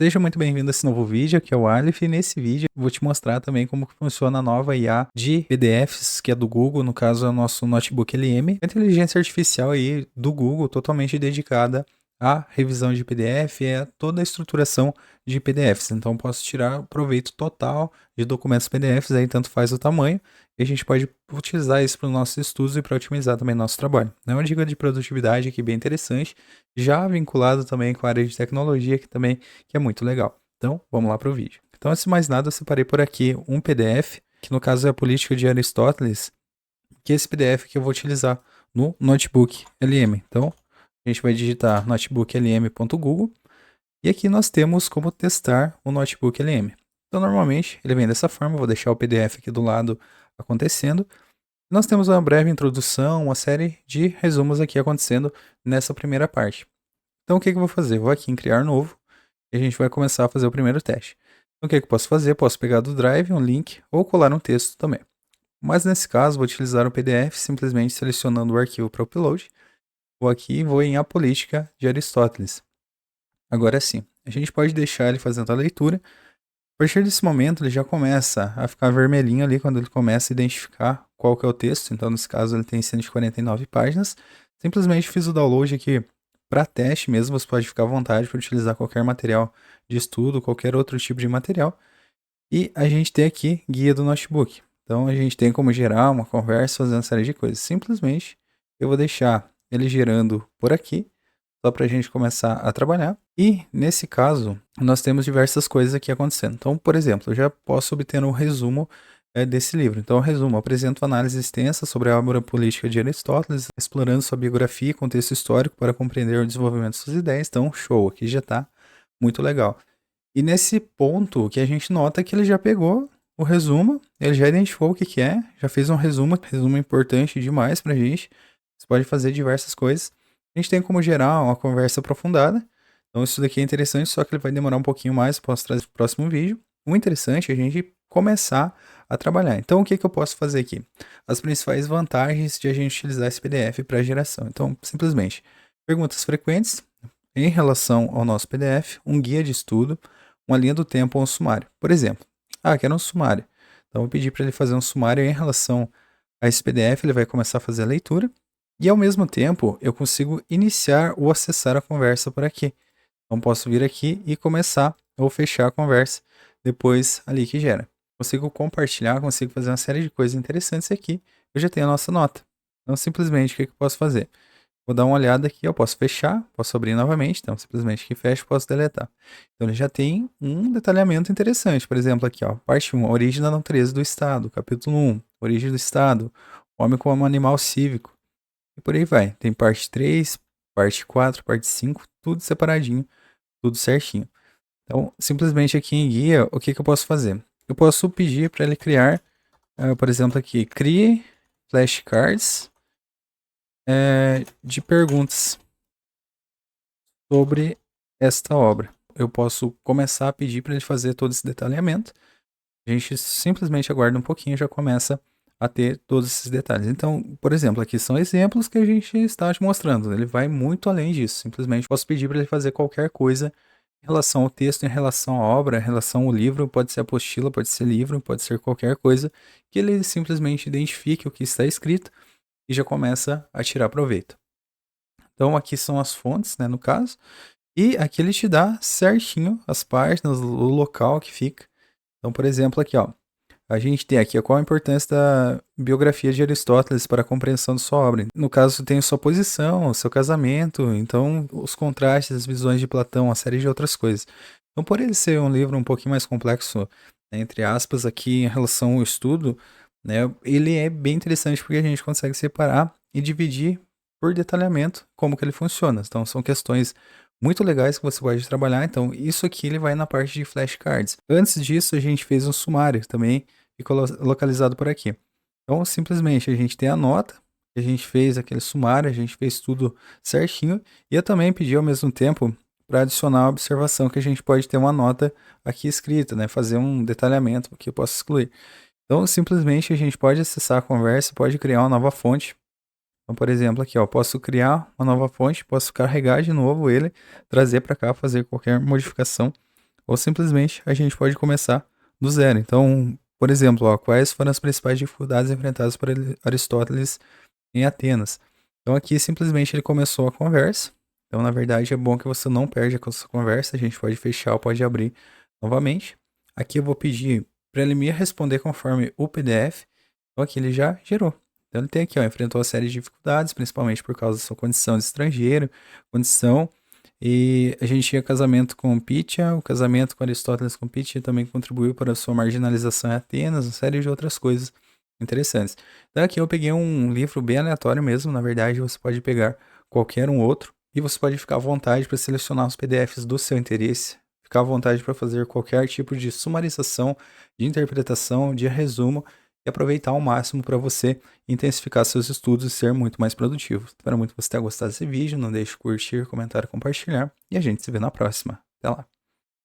Seja muito bem-vindo a esse novo vídeo, aqui é o Aleph, e nesse vídeo eu vou te mostrar também como que funciona a nova IA de PDFs, que é do Google, no caso é o nosso Notebook LM, a inteligência artificial aí do Google, totalmente dedicada à revisão de PDF e a toda a estruturação de PDFs. Então posso tirar proveito total de documentos PDFs, aí tanto faz o tamanho, e a gente pode utilizar isso para os nossos estudos e para otimizar também nosso trabalho. É uma dica de produtividade aqui bem interessante, já vinculado também com a área de tecnologia, que é muito legal. Então, vamos lá para o vídeo. Então, antes de mais nada, eu separei por aqui um PDF, que no caso é a política de Aristóteles, que é esse PDF que eu vou utilizar no Notebook LM. Então, a gente vai digitar notebooklm.google e aqui nós temos como testar o Notebook LM. Então, normalmente, ele vem dessa forma, eu vou deixar o PDF aqui do lado acontecendo. Nós temos uma breve introdução, uma série de resumos aqui acontecendo nessa primeira parte. Então, o que eu vou fazer? Eu vou aqui em criar novo e a gente vai começar a fazer o primeiro teste. Então, o que eu posso fazer? Posso pegar do Drive um link ou colar um texto também. Mas nesse caso, vou utilizar o PDF simplesmente selecionando o arquivo para upload. Vou aqui e vou em A Política de Aristóteles. Agora sim, a gente pode deixar ele fazendo a leitura. A partir desse momento, ele já começa a ficar vermelhinho ali quando ele começa a identificar qual que é o texto. Então, nesse caso, ele tem 149 páginas. Simplesmente fiz o download aqui para teste mesmo. Você pode ficar à vontade para utilizar qualquer material de estudo, qualquer outro tipo de material. E a gente tem aqui guia do notebook. Então, a gente tem como gerar uma conversa, fazendo uma série de coisas. Simplesmente, eu vou deixar ele gerando por aqui, só para a gente começar a trabalhar. E, nesse caso, nós temos diversas coisas aqui acontecendo. Então, por exemplo, eu já posso obter um resumo desse livro. Então, o resumo apresenta uma análise extensa sobre a obra política de Aristóteles, explorando sua biografia e contexto histórico para compreender o desenvolvimento de suas ideias. Então, show, aqui já está muito legal. E nesse ponto que a gente nota que ele já pegou o resumo, ele já identificou o que é, já fez um resumo importante demais para a gente. Você pode fazer diversas coisas. A gente tem como gerar uma conversa aprofundada. Então isso daqui é interessante, só que ele vai demorar um pouquinho mais, posso trazer para o próximo vídeo. O interessante é a gente começar a trabalhar. Então o que eu posso fazer aqui? As principais vantagens de a gente utilizar esse PDF para geração. Então, simplesmente, perguntas frequentes em relação ao nosso PDF, um guia de estudo, uma linha do tempo ou um sumário. Por exemplo, quero um sumário. Então, eu vou pedir para ele fazer um sumário em relação a esse PDF, ele vai começar a fazer a leitura. E ao mesmo tempo, eu consigo iniciar ou acessar a conversa por aqui. Então, posso vir aqui e começar ou fechar a conversa depois ali que gera. Consigo compartilhar, consigo fazer uma série de coisas interessantes aqui. Eu já tenho a nossa nota. Então, simplesmente, o que eu posso fazer? Vou dar uma olhada aqui, eu posso fechar, posso abrir novamente, então simplesmente que fecho, posso deletar. Então ele já tem um detalhamento interessante, por exemplo aqui, ó, parte 1, origem da natureza do Estado, capítulo 1, origem do Estado, homem como animal cívico, e por aí vai. Tem parte 3, parte 4, parte 5, tudo separadinho, tudo certinho. Então, simplesmente aqui em guia, o que eu posso fazer? Eu posso pedir para ele criar, por exemplo aqui, crie flashcards de perguntas sobre esta obra. Eu posso começar a pedir para ele fazer todo esse detalhamento. A gente simplesmente aguarda um pouquinho e já começa a ter todos esses detalhes. Então, por exemplo, aqui são exemplos que a gente está te mostrando. Ele vai muito além disso. Simplesmente posso pedir para ele fazer qualquer coisa em relação ao texto, em relação à obra, em relação ao livro. Pode ser apostila, pode ser livro, pode ser qualquer coisa que ele simplesmente identifique o que está escrito e já começa a tirar proveito. Então, aqui são as fontes, né, no caso. E aqui ele te dá certinho as páginas, o local que fica. Então, por exemplo, aqui, ó, a gente tem aqui qual a importância da biografia de Aristóteles para a compreensão de sua obra. No caso, tem sua posição, seu casamento, então os contrastes, as visões de Platão, uma série de outras coisas. Então, por ele ser um livro um pouquinho mais complexo, né, entre aspas, aqui em relação ao estudo, né, ele é bem interessante porque a gente consegue separar e dividir por detalhamento como que ele funciona. Então, são questões muito legais que você pode trabalhar. Então, isso aqui ele vai na parte de flashcards. Antes disso, a gente fez um sumário também, ficou localizado por aqui. Então, simplesmente a gente tem a nota, a gente fez aquele sumário, a gente fez tudo certinho. E eu também pedi ao mesmo tempo para adicionar a observação que a gente pode ter uma nota aqui escrita, né? Fazer um detalhamento que eu posso excluir. Então, simplesmente a gente pode acessar a conversa, pode criar uma nova fonte. Então, por exemplo, aqui, ó, posso criar uma nova fonte, posso carregar de novo ele, trazer para cá, fazer qualquer modificação ou simplesmente a gente pode começar do zero. Então, por exemplo, ó, quais foram as principais dificuldades enfrentadas por Aristóteles em Atenas? Então aqui simplesmente ele começou a conversa. Então, na verdade, é bom que você não perde a sua conversa. A gente pode fechar ou pode abrir novamente. Aqui eu vou pedir para ele me responder conforme o PDF. Então aqui ele já gerou. Então ele tem aqui, ó, enfrentou uma série de dificuldades, principalmente por causa da sua condição de estrangeiro, condição. E a gente tinha casamento com Pitia, o casamento com Aristóteles com Pitia também contribuiu para a sua marginalização em Atenas, uma série de outras coisas interessantes. Então aqui eu peguei um livro bem aleatório mesmo, na verdade você pode pegar qualquer um outro e você pode ficar à vontade para selecionar os PDFs do seu interesse, ficar à vontade para fazer qualquer tipo de sumarização, de interpretação, de resumo e aproveitar ao máximo para você intensificar seus estudos e ser muito mais produtivo. Espero muito que você tenha gostado desse vídeo, não deixe de curtir, comentar e compartilhar e a gente se vê na próxima. Até lá!